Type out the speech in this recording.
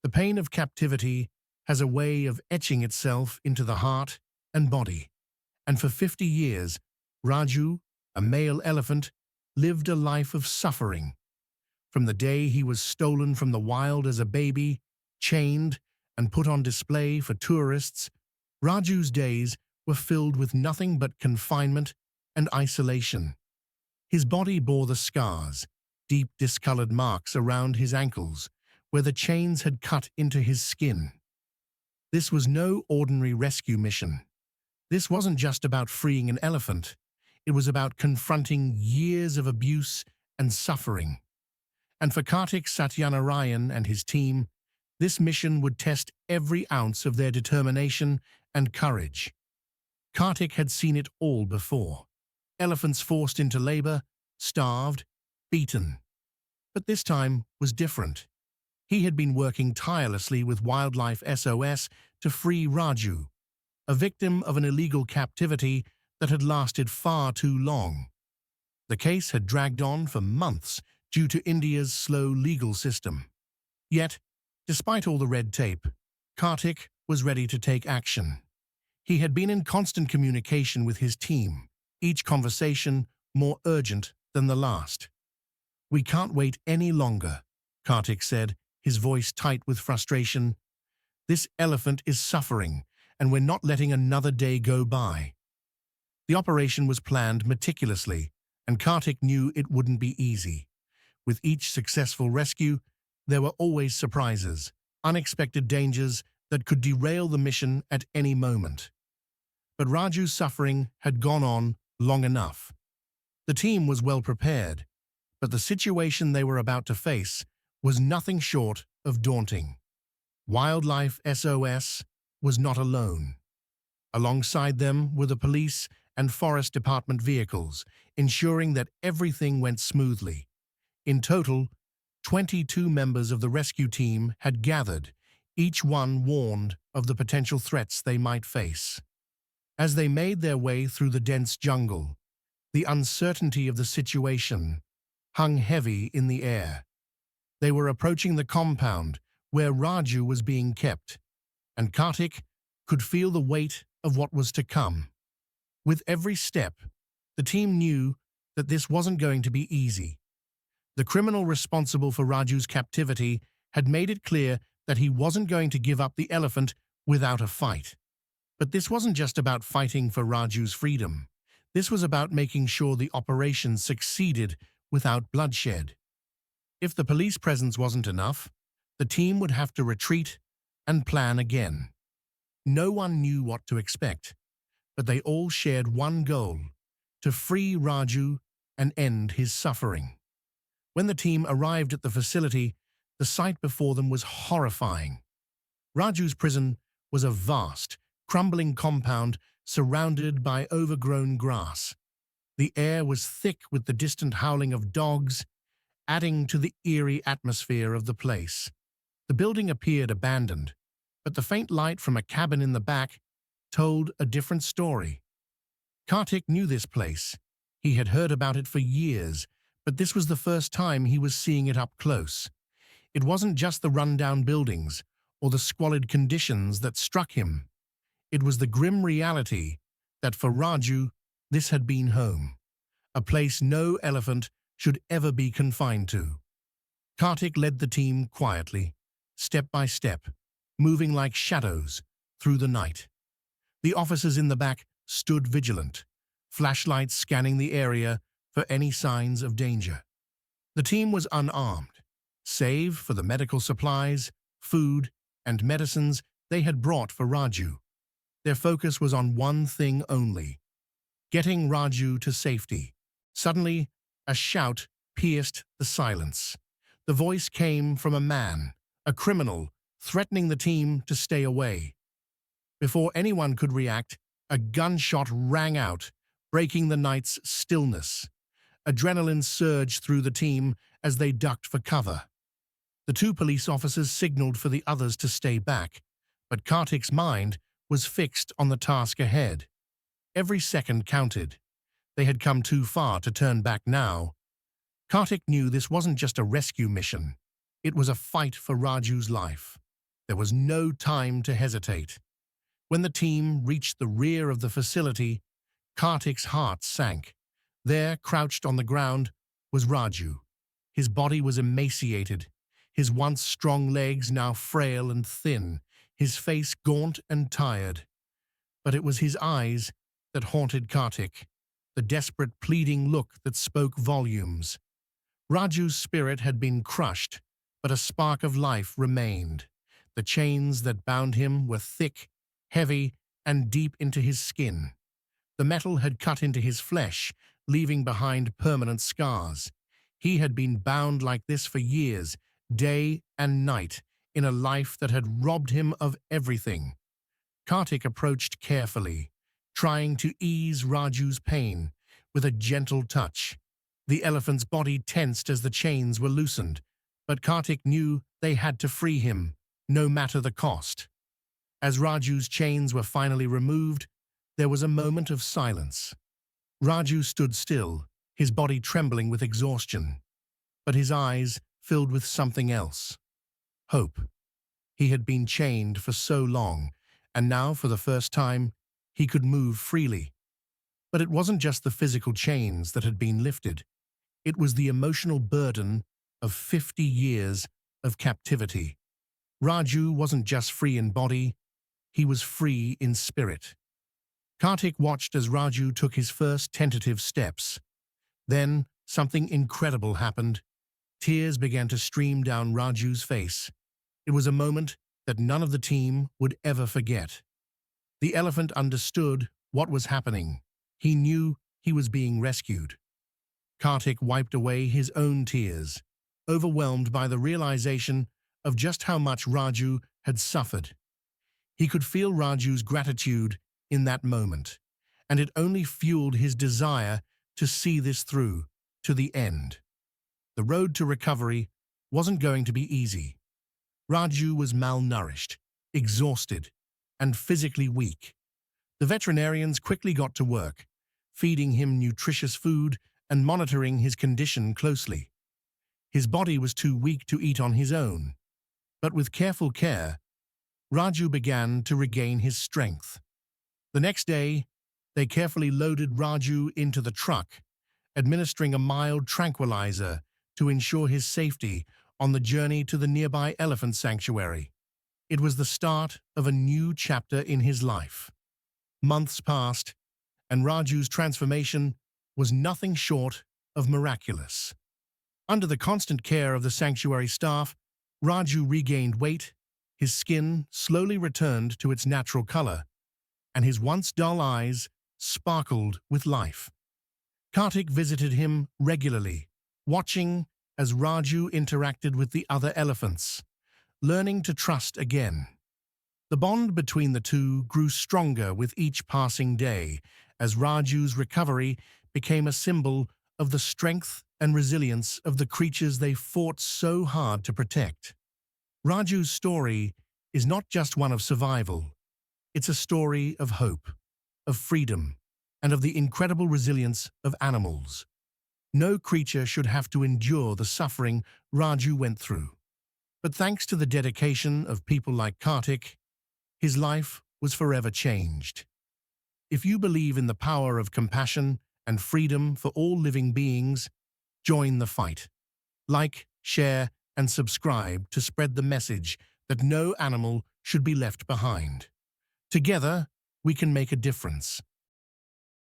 The pain of captivity has a way of etching itself into the heart and body, and for 50 years, Raju, a male elephant, lived a life of suffering. From the day he was stolen from the wild as a baby, chained, and put on display for tourists, Raju's days were filled with nothing but confinement and isolation. His body bore the scars, deep discolored marks around his ankles, where the chains had cut into his skin. This was no ordinary rescue mission. This wasn't just about freeing an elephant. It was about confronting years of abuse and suffering. And for Kartik Satyanarayan and his team, this mission would test every ounce of their determination and courage. Kartik had seen it all before. Elephants forced into labor, starved, beaten. But this time was different. He had been working tirelessly with Wildlife SOS to free Raju, a victim of an illegal captivity that had lasted far too long. The case had dragged on for months due to India's slow legal system. Yet, despite all the red tape, Kartik was ready to take action. He had been in constant communication with his team, each conversation more urgent than the last. "We can't wait any longer," Kartik said, his voice tight with frustration. "This elephant is suffering, and we're not letting another day go by." The operation was planned meticulously, and Kartik knew it wouldn't be easy. With each successful rescue, there were always surprises, unexpected dangers that could derail the mission at any moment. But Raju's suffering had gone on long enough. The team was well prepared, but the situation they were about to face was nothing short of daunting. Wildlife SOS was not alone. Alongside them were the police and forest department vehicles, ensuring that everything went smoothly. In total, 22 members of the rescue team had gathered, each one warned of the potential threats they might face. As they made their way through the dense jungle, the uncertainty of the situation hung heavy in the air. They were approaching the compound where Raju was being kept, and Kartik could feel the weight of what was to come. With every step, the team knew that this wasn't going to be easy. The criminal responsible for Raju's captivity had made it clear that he wasn't going to give up the elephant without a fight. But this wasn't just about fighting for Raju's freedom. This was about making sure the operation succeeded without bloodshed. If the police presence wasn't enough, the team would have to retreat and plan again. No one knew what to expect, but they all shared one goal: to free Raju and end his suffering. When the team arrived at the facility, the sight before them was horrifying. Raju's prison was a vast, crumbling compound surrounded by overgrown grass. The air was thick with the distant howling of dogs, adding to the eerie atmosphere of the place. The building appeared abandoned, but the faint light from a cabin in the back told a different story. Kartik knew this place. He had heard about it for years, but this was the first time he was seeing it up close. It wasn't just the rundown buildings or the squalid conditions that struck him. It was the grim reality that for Raju, this had been home, a place no elephant should ever be confined to. Kartik led the team quietly, step by step, moving like shadows through the night. The officers in the back stood vigilant, flashlights scanning the area for any signs of danger. The team was unarmed, save for the medical supplies, food, and medicines they had brought for Raju. Their focus was on one thing only: getting Raju to safety. Suddenly, a shout pierced the silence. The voice came from a man, a criminal, threatening the team to stay away. Before anyone could react, a gunshot rang out, breaking the night's stillness. Adrenaline surged through the team as they ducked for cover. The two police officers signaled for the others to stay back, but Kartik's mind was fixed on the task ahead. Every second counted. They had come too far to turn back now. Kartik knew this wasn't just a rescue mission. It was a fight for Raju's life. There was no time to hesitate. When the team reached the rear of the facility, Kartik's heart sank. There, crouched on the ground, was Raju. His body was emaciated, his once strong legs now frail and thin, his face gaunt and tired. But it was his eyes that haunted Kartik, the desperate pleading look that spoke volumes. Raju's spirit had been crushed, but a spark of life remained. The chains that bound him were thick, heavy, and deep into his skin. The metal had cut into his flesh, leaving behind permanent scars. He had been bound like this for years, day and night, in a life that had robbed him of everything. Kartik approached carefully, trying to ease Raju's pain with a gentle touch. The elephant's body tensed as the chains were loosened, but Kartik knew they had to free him, no matter the cost. As Raju's chains were finally removed, there was a moment of silence. Raju stood still, his body trembling with exhaustion, but his eyes filled with something else. Hope. He had been chained for so long, and now, for the first time, he could move freely. But it wasn't just the physical chains that had been lifted. It was the emotional burden of 50 years of captivity. Raju wasn't just free in body, he was free in spirit. Kartik watched as Raju took his first tentative steps. Then, something incredible happened. Tears began to stream down Raju's face. It was a moment that none of the team would ever forget. The elephant understood what was happening. He knew he was being rescued. Kartik wiped away his own tears, overwhelmed by the realization of just how much Raju had suffered. He could feel Raju's gratitude in that moment, and it only fueled his desire to see this through to the end. The road to recovery wasn't going to be easy. Raju was malnourished, exhausted, and physically weak. The veterinarians quickly got to work, feeding him nutritious food and monitoring his condition closely. His body was too weak to eat on his own, but with careful care, Raju began to regain his strength. The next day, they carefully loaded Raju into the truck, administering a mild tranquilizer to ensure his safety on the journey to the nearby elephant sanctuary. It was the start of a new chapter in his life. Months passed, and Raju's transformation was nothing short of miraculous. Under the constant care of the sanctuary staff, Raju regained weight, his skin slowly returned to its natural color, and his once dull eyes sparkled with life. Kartik visited him regularly, watching as Raju interacted with the other elephants, learning to trust again. The bond between the two grew stronger with each passing day, as Raju's recovery became a symbol of the strength and resilience of the creatures they fought so hard to protect. Raju's story is not just one of survival. It's a story of hope, of freedom, and of the incredible resilience of animals. No creature should have to endure the suffering Raju went through. But thanks to the dedication of people like Kartik, his life was forever changed. If you believe in the power of compassion and freedom for all living beings, join the fight. Like, share, and subscribe to spread the message that no animal should be left behind. Together, we can make a difference.